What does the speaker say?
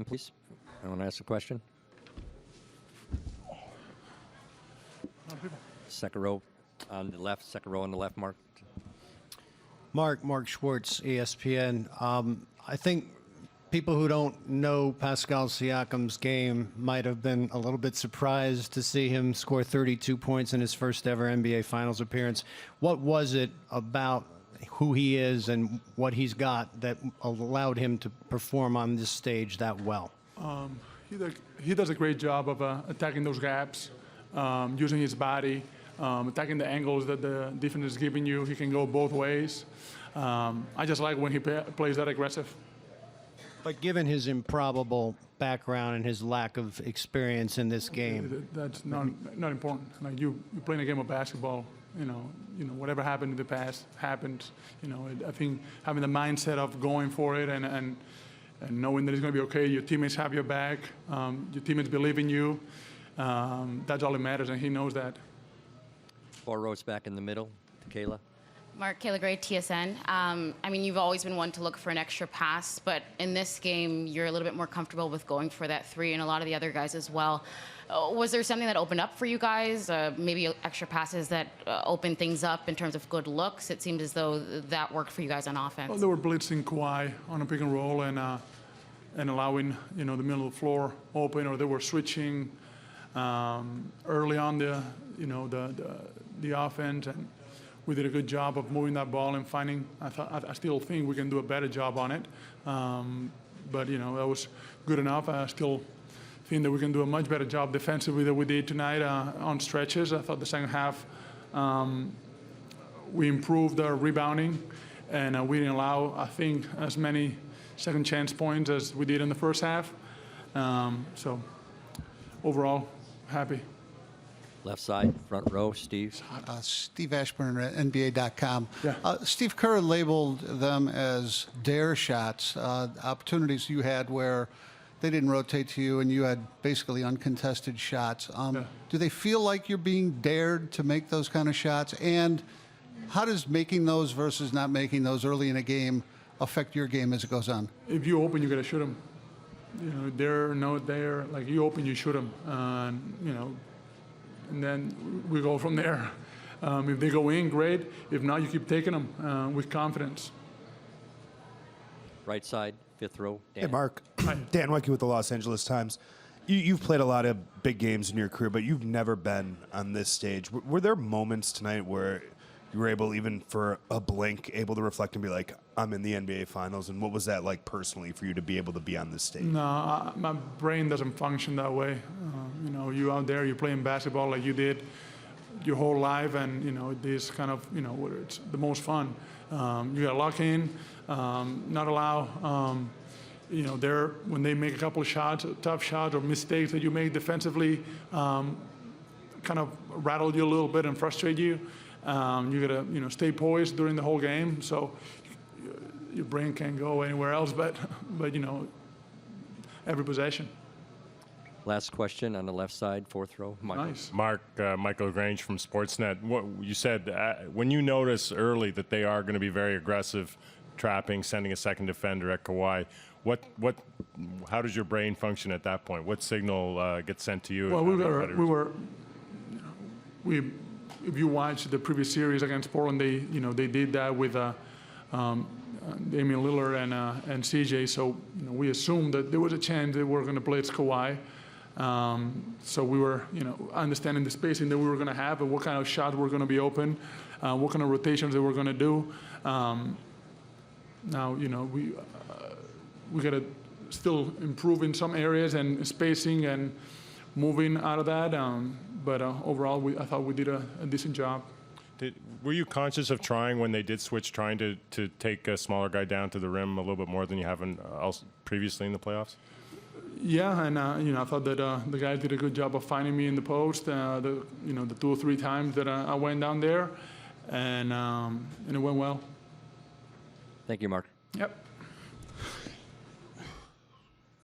please. I want to ask a question. Second row on the left. Second row on the left, Mark. Marc Schwartz, ESPN. I think people who don't know Pascal Siakam's game might have been a little bit surprised to see him score 32 points in his first ever NBA Finals appearance. What was it about who he is and what he's got that allowed him to perform on this stage that well? He does a great job of attacking those gaps, using his body, attacking the angles that the defense is giving you. He can go both ways. I just like when he plays that aggressive. But given his improbable background and his lack of experience in this game, that's not important. Like you're playing a game of basketball. You know, whatever happened in the past happened. You know, I think having the mindset of going for it and knowing that it's going to be okay. Your teammates have your back. Your teammates believe in you. That's all that matters, and he knows that. 4 rows back in the middle to Kayla. Marc, Kayla Gray, TSN. I mean, you've always been one to look for an extra pass, but in this game, you're a little bit more comfortable with going for that 3, and a lot of the other guys as well. Was there something that opened up for you guys? Maybe extra passes that opened things up in terms of good looks? It seemed as though that worked for you guys on offense. Well, they were blitzing Kawhi on a pick and roll and allowing the middle of the floor open, or they were switching early on the offense, and we did a good job of moving that ball and finding. I still think we can do a better job on it, but that was good enough. I still think that we can do a much better job defensively than we did tonight on stretches. I thought the second half we improved our rebounding, and we didn't allow, I think, as many second chance points as we did in the first half. So overall, happy. Left side, front row, Steve. Steve Ashburn at NBA.com. Yeah. Steve Kerr labeled them as dare shots, opportunities you had where they didn't rotate to you and you had basically uncontested shots. Yeah. Do they feel like you're being dared to make those kind of shots? And how does making those versus not making those early in a game affect your game as it goes on? If you open, you got to shoot them. Dare, no dare. Like you open, you shoot them. And then we go from there. If they go in, great. If not, you keep taking them with confidence. Right side, 5th row. Dan. Hey, Marc. Dan Wecke with the Los Angeles Times. You've played a lot of big games in your career, but you've never been on this stage. Were there moments tonight where you were able, even for a blink, able to reflect and be like, I'm in the NBA Finals? And what was that like personally for you to be able to be on this stage? No, my brain doesn't function that way. You out there, you're playing basketball like you did your whole life, and this kind of where it's the most fun. You got to lock in, not allow. When they make a couple of shots, tough shots or mistakes that you make defensively, kind of rattle you a little bit and frustrate you. You got to stay poised during the whole game, so your brain can't go anywhere else but every possession. Last question on the left side, 4th row. Michael. Nice. Marc, Michael Grange from Sportsnet. What you said, when you notice early that they are going to be very aggressive, trapping, sending a second defender at Kawhi, how does your brain function at that point? What signal gets sent to you? Well, if you watch the previous series against Portland, they did that with Damian Lillard and CJ. So we assumed that there was a chance they were going to blitz Kawhi. So we were understanding the spacing that we were going to have and what kind of shots were going to be open, what kind of rotations they were going to do. Now we got to still improve in some areas and spacing and moving out of that. But overall, I thought we did a decent job. Were you conscious of trying, when they did switch, trying to take a smaller guy down to the rim a little bit more than you have previously in the playoffs? Yeah, and I thought that the guys did a good job of finding me in the post. The 2 or 3 times that I went down there, and it went well. Thank you, Marc. Yep.